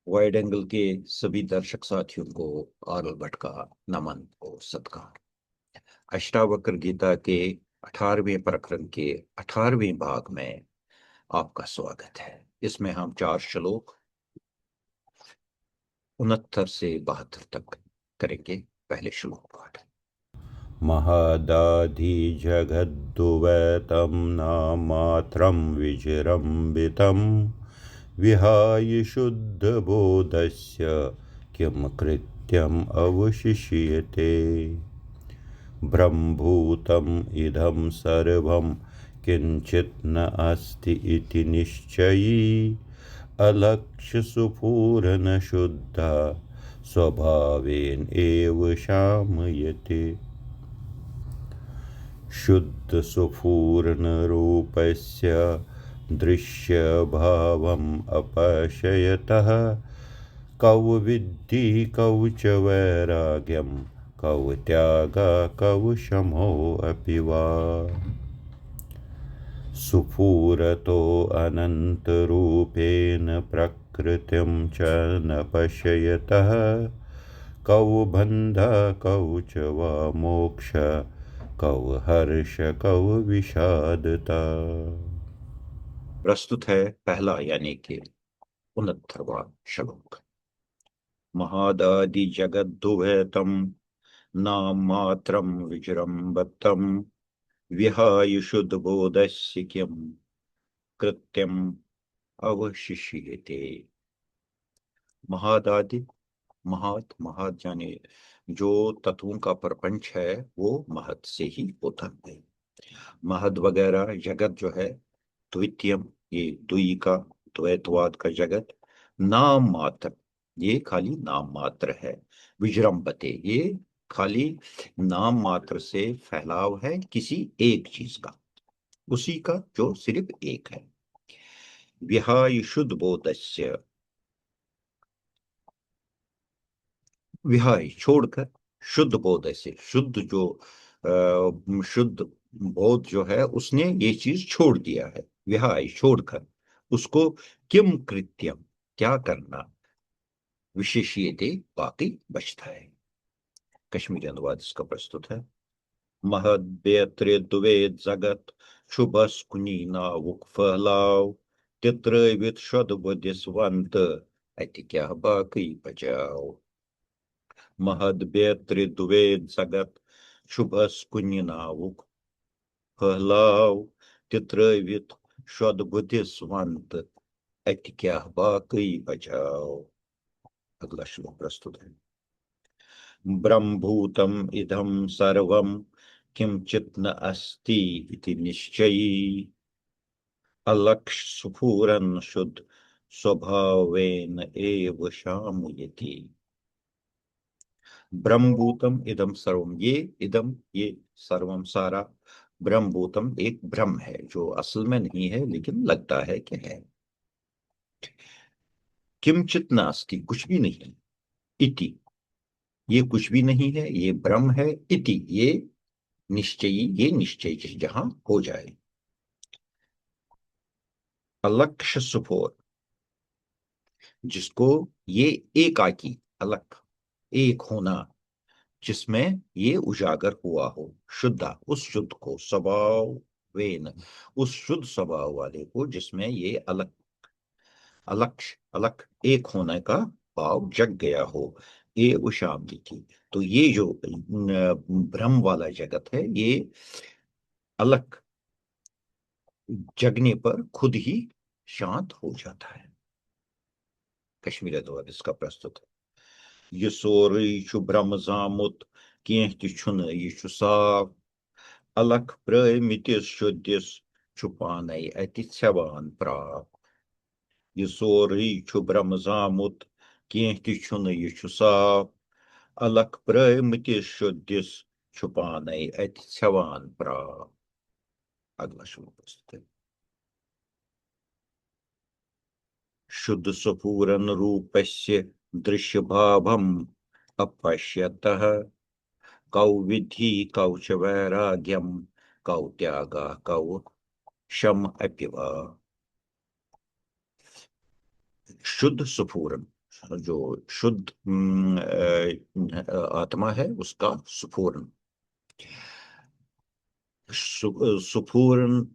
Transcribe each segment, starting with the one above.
Wide angle के सभी दर्शक साथियों को आरल भट्ट का नमन और सत्कार। अष्टावक्र गीता के 18वें प्रकरण के 18वें भाग में आपका स्वागत है। इसमें हम 4 श्लोक 69 से 72 तक करेंगे। पहले श्लोक पाठ। महदाधिजगद्दुवैतं नामात्रं विजृम्भितं विहाय शुद्धबोधस्य किं कृत्यम् अवशिष्यते। ब्रह्मभूतम् इदं सर्वं किञ्चित् न अस्ति इति निश्चयी अलक्ष्यस्फुरनशुद्धा स्वभावेन एव शामयते। शुद्धस्फुरणरूपस्य दृश्यभावम् अपश्यतः कौ विद्धि कौ च वैराग्यं कौ त्यागः कौ शमो अपि वा। स्फुरतो अनन्तरूपेण प्रकृतिं च न पश्यतः कौ बन्धः कौ च वा मोक्ष कौ हर्ष कौ विषादता। प्रस्तुत है पहला यानी कि 69वां श्लोक। महादादि जगद्दुभयतम नाम मात्रम विजृंभतम विहाय शुद्ध बोधस्य किम कृत्यम अवशिष्यते। महादादि महत महत यानी जो तत्वों का प्रपंच है वो महत से ही होता है। महद वगैरह जगत जो है द्वितीयम, ये द्वि का द्वैतवाद का जगत। नाम मात्र, ये खाली नाम मात्र है। विजृंभते, ये खाली नाम मात्र से फैलाव है किसी एक चीज का, उसी का जो सिर्फ एक है। विहाय शुद्ध बोधस्य, विहाय छोड़कर, शुद्ध बोध से, शुद्ध जो शुद्ध बोध जो है उसने ये चीज छोड़ दिया है। विहाय छोड़कर उसको, किम कृत्यम क्या करना, विशेष्यते बाकी बचता है। कश्मीरी अनुवाद इसका प्रस्तुत है। महद बेत्रे दुवेद जगत शुभस कुनी नावुक फहलाव तित्रवित शद बुद्धिस्वंत अति क्या बाकी बचाओ। महद बेत्रे दुवेद जगत शुभस कुनी नावुक फहलाव तित्रवित शद बुद्धिस्वंत अति क्या बाकी बचाओ। अगला श्लोक प्रस्तुत है। ब्रह्मभूतम इदं सर्वं किंचित् न अस्ति इति निश्चयी अलक्ष्य शुद्ध स्वभावेन एव शामयति। ब्रह्मभूतम इदम सर्वम, ये इदम ये सर्वम सारा, ब्रह्मभूतम एक ब्रह्म है जो असल में नहीं है लेकिन लगता है कि है। किंचित नास्ति, कुछ भी नहीं। इति, ये कुछ भी नहीं है, ये ब्रह्म है। इति, ये निश्चयी, ये निश्चय जहां हो जाए। अलक्ष्य सुफोर, जिसको ये एकाकी, अलग एक होना, जिसमें ये उजागर हुआ हो। शुद्धा, उस शुद्ध को, स्वभाव वेन, उस शुद्ध स्वभाव वाले को जिसमें ये अलग अलक्ष्य अलग एक होने का भाव जग गया हो। ये उशांति की, तो ये जो ब्रह्म वाला जगत है ये अलग जगने पर खुद ही शांत हो जाता है। कश्मीर अनुवाद इसका प्रस्तुत है। ये सोरु ब्रह्म जामुत कह यह साफ अलख प्रमितिस शुद्धिस छुपान अति सेवान प्राप। ये सोरु ब्रह्म जामुत कह यह साफ अलख प्रमितिस शुद्धिस छुपान अति सेवान प्राप। अगला श्लोक प्रस्तुत है। शुद्ध स्वपूरन रूपस्य दृश्य भावम अपश्यतः कौ विधि कौ च वैराग्यम कौ त्याग कौ शम अपिवा। शुद्ध स्वपूरन, जो शुद्ध आत्मा है उसका स्फुरन। स्फुरन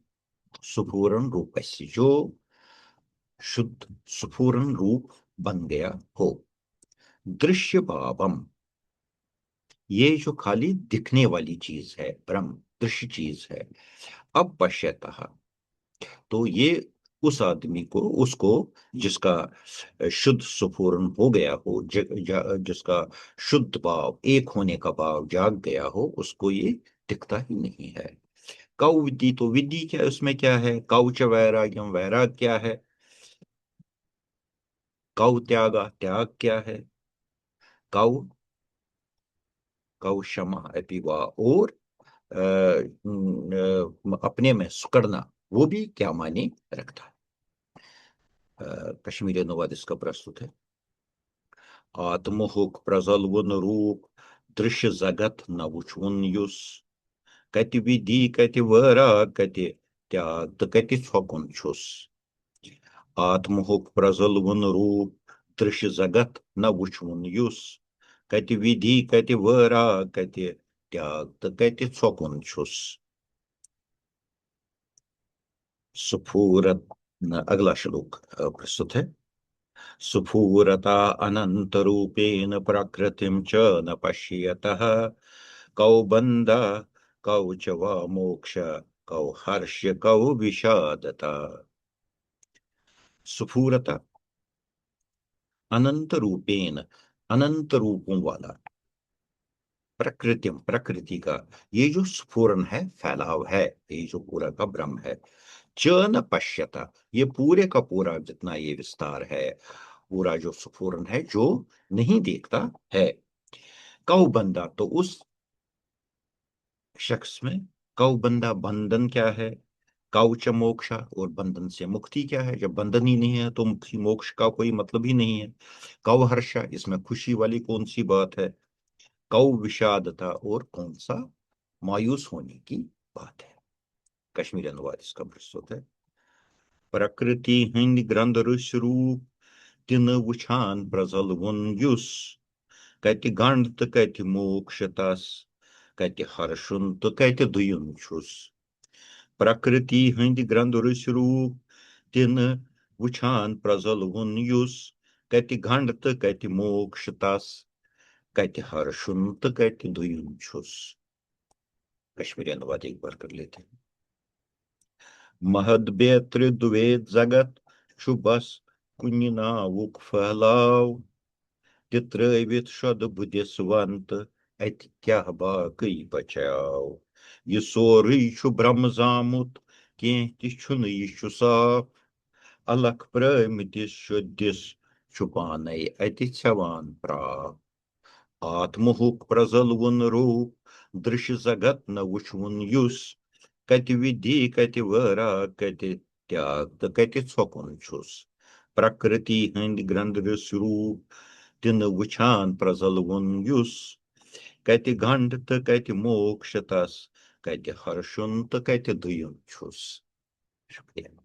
स्फुरन रूपस्य, जो शुद्ध स्फुरन रूप बन गया हो। दृश्य भावम, ये जो खाली दिखने वाली चीज है, ब्रह्म दृश्य चीज है। अब पश्यतः, तो ये उस आदमी को, उसको जिसका शुद्ध स्फुरन हो गया हो, जिसका शुद्ध भाव, एक होने का भाव जाग गया हो, उसको ये दिखता ही नहीं है। कौ विद्धि, तो विद्धि क्या, उसमें क्या है? कौच वैराग्यम, वैराग क्या है? कौ त्यागा, त्याग क्या है? कौ कौ क्षमा अपिवा, और अपने में सुकड़ना, वो भी क्या माने रखता है। कश्मीरी अनुवाद इसका प्रस्तुत है। आत्महुक प्रजलवन रूप, दृश्य जगत न वुचवन युस, कति विधि कति वरा कति त्याग तो कति छकुन छुस। आत्महुक प्रजलवन रूप, दृश्य जगत न वुचवन युस, कति विधि कति वरा कति त्याग तो कति छकुन छुस। सुफूरत, अगला श्लोक प्रस्तुत है। सुफूरता अनंत रूपेण प्रकृतिं च न पश्यतः, कौ बंध कौ च वा मोक्ष, कौ हर्ष कौ विषादता। सुफूरता, अनंत रूपेण, अनंत रूपों वाला, प्रकृतिम, प्रकृति का ये जो स्फुरन है, फैलाव है, ये जो पूरा का ब्रह्म है। च न पश्यता, ये पूरे का पूरा जितना ये विस्तार है, पूरा जो स्फुरन है, जो नहीं देखता है। कौ बंदा, तो उस शख्स में, कौ बंदा, बंधन क्या है? कौच मोक्षा, और बंधन से मुक्ति क्या है? जब बंधन ही नहीं है तो मुक्ति मोक्ष का कोई मतलब ही नहीं है। कौ हर्षा, इसमें खुशी वाली कौन सी बात है? कौ विषादता, और कौन सा मायूस होने की बात है। कश्मीरी अनुवाद इसका प्रस्तुत है। प्रकृति हिंद ग्रंथ रूप, तिन वुछान प्रजल वन युस, कति गंड तो कति मोक्ष तस, कति हर्षुन तो कति दुयुन छुस। प्रकृति हिंद ग्रंथ रूप, तिन वुछान प्रजल वन युस, कति गंड तो कति मोक्ष तस, कति हर्षुन तो कति दुयुन छुस। कश्मीरी अनुवाद एक बार कर लेते हैं। महद बेत्र द्वेद जगत, छु बस कुनि नावुक फहलाव, तित्रवित शद बुद्धिस्वंत, अत क्या बाकी बचाव। ये सोरी छु ब्रह्म जामुत, कह तुन यह साफ, अलख प्रमितिस शुद्धिस छुपान अति छवान प्राप। आत्महुक प्रजलवन रूप, दृश्य जगत न वुचवन युस, कति विधि कति वरा कति त्याग तो कति छकुन छुस। प्रकृति हंद ग्रंथ रूप, तिन वुछान प्रजलवन युस, कति गंड तो कति मोक्ष तस, कति हर्षुन तो कति दुयुन छुस। शुक्रिया।